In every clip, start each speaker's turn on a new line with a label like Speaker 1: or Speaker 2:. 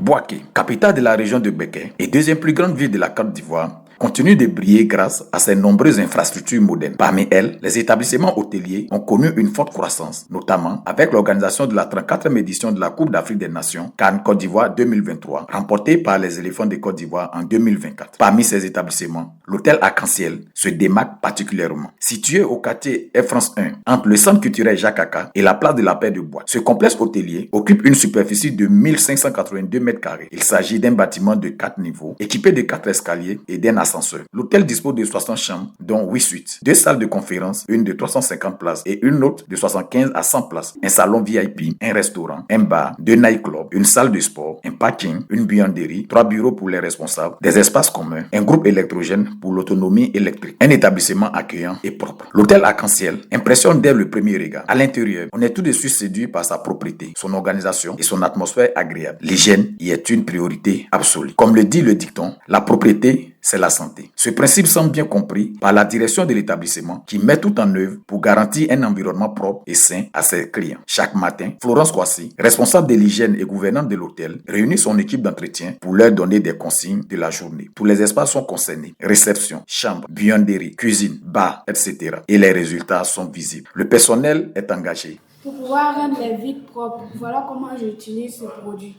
Speaker 1: Bouaké, capitale de la région de Békay et deuxième plus grande ville de la Côte d'Ivoire, continue de briller grâce à ses nombreuses infrastructures modernes. Parmi elles, les établissements hôteliers ont connu une forte croissance, notamment avec l'organisation de la 34e édition de la Coupe d'Afrique des Nations, CAN Côte d'Ivoire 2023, remportée par les éléphants de Côte d'Ivoire en 2024. Parmi ces établissements, l'hôtel Arc-en-Ciel se démarque particulièrement. Situé au quartier Air France 1, entre le centre culturel Jacques Aka et la place de la Paix de Bois, ce complexe hôtelier occupe une superficie de 1582 m². Il s'agit d'un bâtiment de 4 niveaux, équipé de 4 escaliers et d'un ascenseur. L'hôtel dispose de 60 chambres, dont 8 suites, 2 salles de conférence, une de 350 places et une autre de 75 à 100 places, un salon VIP, un restaurant, un bar, 2 nightclubs, une salle de sport, un parking, une buanderie, 3 bureaux pour les responsables, des espaces communs, un groupe électrogène pour l'autonomie électrique, un établissement accueillant et propre. L'hôtel Arc-en-Ciel impressionne dès le premier regard. À l'intérieur, on est tout de suite séduit par sa propreté, son organisation et son atmosphère agréable. L'hygiène y est une priorité absolue. Comme le dit le dicton, la propreté, c'est la santé. Ce principe semble bien compris par la direction de l'établissement qui met tout en œuvre pour garantir un environnement propre et sain à ses clients. Chaque matin, Florence Kwasi, responsable de l'hygiène et gouvernante de l'hôtel, réunit son équipe d'entretien pour leur donner des consignes de la journée. Tous les espaces sont concernés: réception, chambre, buanderie, cuisine, bar, etc. Et les résultats sont visibles. Le personnel est engagé.
Speaker 2: Pour pouvoir rendre les vides propres, voilà comment j'utilise ce produit.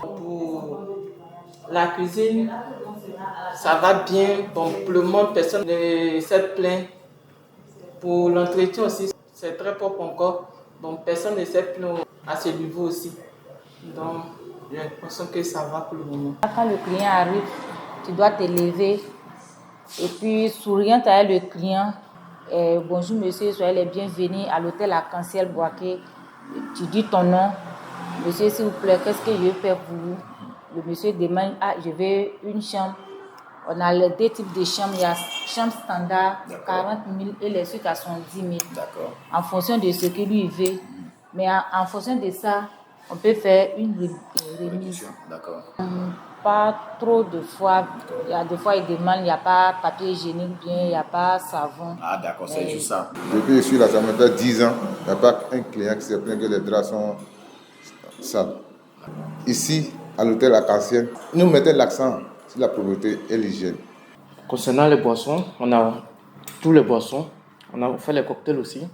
Speaker 3: Pour la cuisine, ça va bien, donc pour le monde, personne ne s'est plaint. Pour l'entretien aussi, c'est très propre encore, donc personne ne s'est plaint à ce niveau aussi. Donc j'ai l'impression que ça va pour le moment.
Speaker 4: Quand le client arrive, tu dois te lever et puis souriant avec le client. Bonjour monsieur, soyez les bienvenus à l'hôtel Arc-en-Ciel Bouaké. Tu dis ton nom. Monsieur, s'il vous plaît, qu'est-ce que je peux faire pour vous? Le monsieur demande, je veux une chambre. On a les 2 types de chambres. Il y a chambre standard, 40 000 et les suites à 70 000.
Speaker 1: D'accord.
Speaker 4: En fonction de ce que lui veut. Mais en fonction de ça, on peut faire une remise.
Speaker 1: D'accord.
Speaker 4: Pas trop de fois. Il y a des fois, ils demandent, il n'y a pas papier hygiénique bien, il n'y a pas savon.
Speaker 1: Ah d'accord, c'est juste ça.
Speaker 5: Depuis que je suis là, ça me fait 10 ans. Il n'y a pas un client qui s'est plaint que les draps sont sales. Ici, à l'hôtel Arc-en-Ciel, nous mettons l'accent sur la propreté et l'hygiène.
Speaker 3: Concernant les boissons, on a tous les boissons. On a fait les cocktails aussi.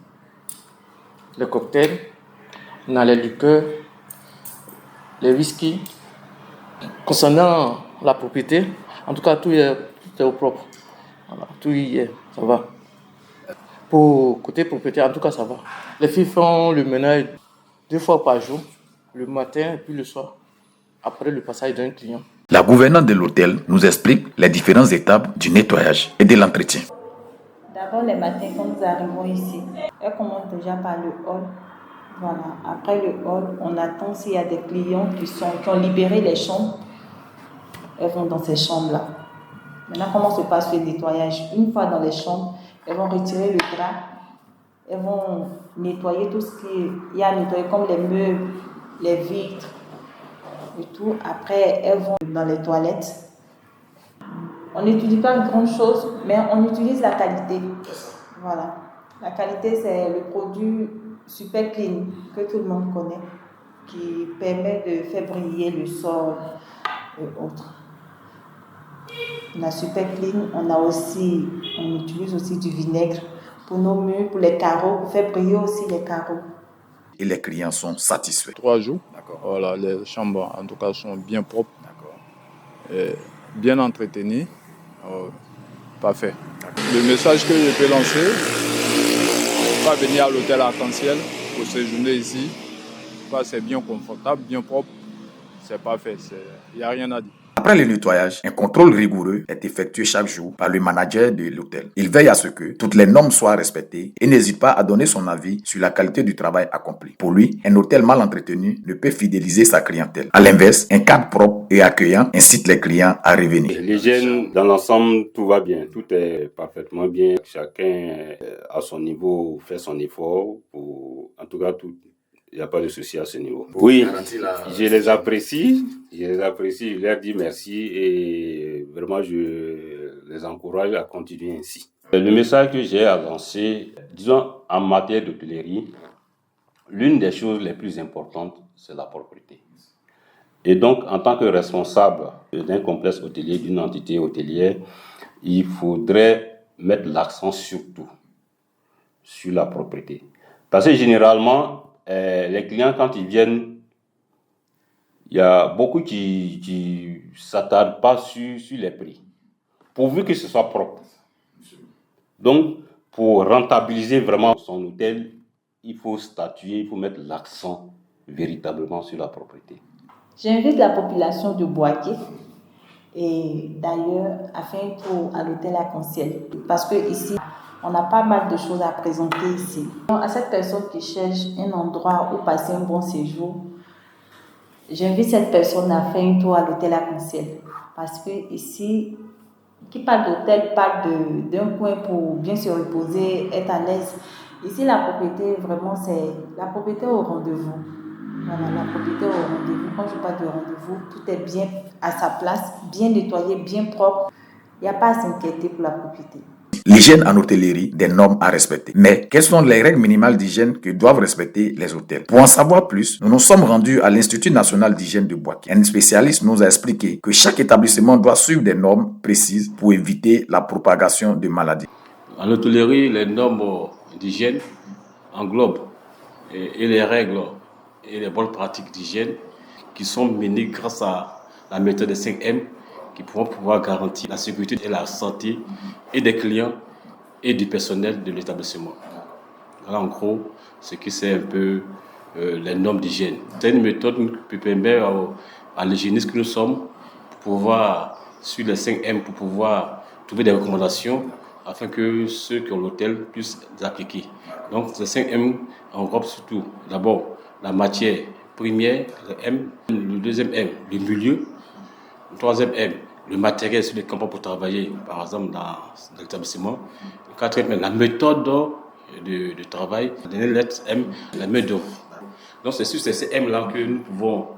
Speaker 3: Les cocktails, on a les liqueurs, les whisky. Concernant la propriété, en tout cas, tout est au propre. Voilà, tout y est, ça va. Pour côté propriété, en tout cas, ça va. Les filles font le ménage 2 fois par jour, le matin et puis le soir, après le passage d'un client.
Speaker 1: La gouvernante de l'hôtel nous explique les différentes étapes du nettoyage et de l'entretien.
Speaker 4: D'abord, les matins, quand nous arrivons ici, elle commence déjà par le hall. Voilà. Après le hall, on attend s'il y a des clients qui ont libéré les chambres. Elles vont dans ces chambres-là. Maintenant, comment se passe le nettoyage? Une fois dans les chambres, elles vont retirer le drap. Elles vont nettoyer tout ce qu'il y a à nettoyer, comme les meubles, les vitres et tout. Après, elles vont dans les toilettes. On n'utilise pas grand-chose, mais on utilise la qualité. Voilà. La qualité, c'est le produit Super Clean que tout le monde connaît, qui permet de faire briller le sol et autres. La Super Clean, on utilise aussi du vinaigre pour nos murs, pour les carreaux, pour faire briller aussi les carreaux.
Speaker 1: Et les clients sont satisfaits.
Speaker 6: 3 jours.
Speaker 1: D'accord.
Speaker 6: Voilà, les chambres en tout cas sont bien propres,
Speaker 1: D'accord.
Speaker 6: bien entretenues. Parfait. Le message que je peux lancer, pas venir à l'hôtel Arc-en-Ciel pour séjourner ici. C'est bien confortable, bien propre. C'est parfait. Il n'y a rien à dire.
Speaker 1: Après le nettoyage, un contrôle rigoureux est effectué chaque jour par le manager de l'hôtel. Il veille à ce que toutes les normes soient respectées et n'hésite pas à donner son avis sur la qualité du travail accompli. Pour lui, un hôtel mal entretenu ne peut fidéliser sa clientèle. À l'inverse, un cadre propre et accueillant incite les clients à revenir.
Speaker 7: L'hygiène, dans l'ensemble, tout va bien. Tout est parfaitement bien. Chacun, à son niveau, fait son effort. En tout cas, il n'y a pas de souci à ce niveau. Oui, je les apprécie. Je leur dis merci et vraiment, je les encourage à continuer ainsi. Le message que j'ai à lancer, disons, en matière d'hôtellerie, l'une des choses les plus importantes, c'est la propreté. Et donc, en tant que responsable d'un complexe hôtelier, d'une entité hôtelière, il faudrait mettre l'accent surtout sur la propreté. Parce que généralement, les clients, quand ils viennent, il y a beaucoup qui ne s'attardent pas sur les prix, pourvu que ce soit propre. Donc, pour rentabiliser vraiment son hôtel, il faut statuer, il faut mettre l'accent véritablement sur la propreté.
Speaker 4: J'invite la population de Boaké et d'ailleurs à faire un tour à l'hôtel Arc-en-Ciel parce que ici, on a pas mal de choses à présenter ici. Donc, à cette personne qui cherche un endroit où passer un bon séjour, j'invite cette personne à faire un tour à l'hôtel Arc-en-Ciel parce que ici, qui parle d'hôtel parle d'un coin pour bien se reposer, être à l'aise. Ici, la propriété, vraiment, c'est la propriété au rendez-vous. Voilà, la propriété au rendez-vous. Quand je parle de rendez-vous, tout est bien à sa place, bien nettoyé, bien propre. Il n'y a pas à s'inquiéter pour la propriété.
Speaker 1: L'hygiène en hôtellerie, des normes à respecter. Mais quelles sont les règles minimales d'hygiène que doivent respecter les hôtels? Pour en savoir plus, nous nous sommes rendus à l'Institut national d'hygiène de Boaké. Un spécialiste nous a expliqué que chaque établissement doit suivre des normes précises pour éviter la propagation de maladies.
Speaker 8: En hôtellerie, les normes d'hygiène englobent et les règles et les bonnes pratiques d'hygiène qui sont menées grâce à la méthode des 5M qui pourront pouvoir garantir la sécurité et la santé et des clients et du personnel de l'établissement. Voilà en gros ce qui c'est un peu les normes d'hygiène. C'est une méthode qui permet à l'hygiéniste que nous sommes pour pouvoir suivre les 5M pour pouvoir trouver des recommandations afin que ceux qui ont l'hôtel puissent les appliquer. Donc ces 5M englobent surtout d'abord la matière première, le M, le deuxième M, le milieu, le troisième M, le matériel sur lequel on peut travailler, par exemple dans l'établissement. Le quatrième M, la méthode de travail. La dernière lettre M, la main d'œuvre. Donc c'est sur ces M-là que nous pouvons,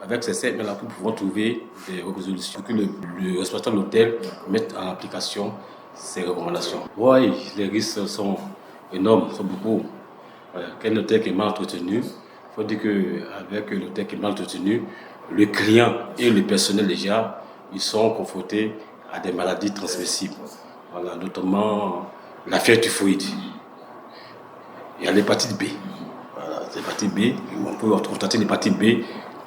Speaker 8: avec ces M-là, que nous pouvons trouver des résolutions, que le responsable de l'hôtel mette en application ces recommandations. Oui, les risques sont énormes, sont beaucoup. Quel hôtel qui est mal entretenu, il faut dire qu'avec l'hôtel qui est mal entretenu, le client et le personnel déjà, ils sont confrontés à des maladies transmissibles. Voilà, notamment la fièvre typhoïde. Il y a l'hépatite B. Voilà, l'hépatite B, on peut constater l'hépatite B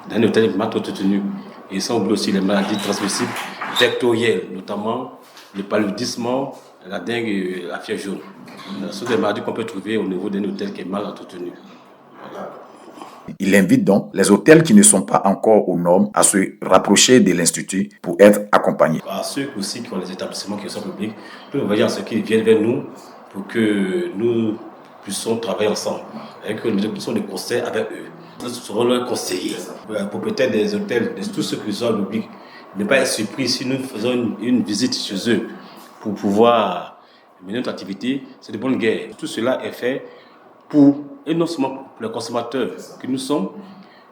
Speaker 8: dans un hôtel mal entretenu. Et ils sont aussi les maladies transmissibles vectorielles, notamment le paludisme, la dengue et la fièvre jaune. Ce sont des maladies qu'on peut trouver au niveau d'un hôtel qui est mal entretenu. Voilà.
Speaker 1: Il invite donc les hôtels qui ne sont pas encore aux normes à se rapprocher de l'Institut pour être accompagnés.
Speaker 8: À ceux aussi qui ont les établissements qui sont publics, peuvent envoyer ceux qui viennent vers nous pour que nous puissions travailler ensemble, et que nous puissions des conseils avec eux. Nous serons leurs conseillers. Les propriétaires des hôtels, de tous ceux qui sont publics, ne pas être surpris si nous faisons une visite chez eux pour pouvoir mener notre activité. C'est de bonne guerre. Tout cela est fait et non seulement pour les consommateurs que nous sommes,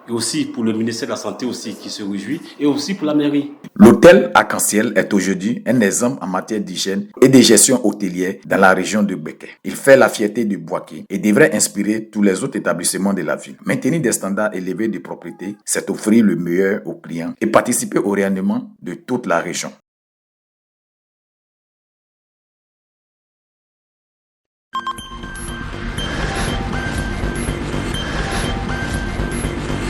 Speaker 8: et aussi pour le ministère de la Santé aussi qui se réjouit, et aussi pour la mairie.
Speaker 1: L'hôtel Arc-en-Ciel est aujourd'hui un exemple en matière d'hygiène et de gestion hôtelière dans la région de Békay. Il fait la fierté de Boaké et devrait inspirer tous les autres établissements de la ville. Maintenir des standards élevés de propreté, c'est offrir le meilleur aux clients et participer au rayonnement de toute la région.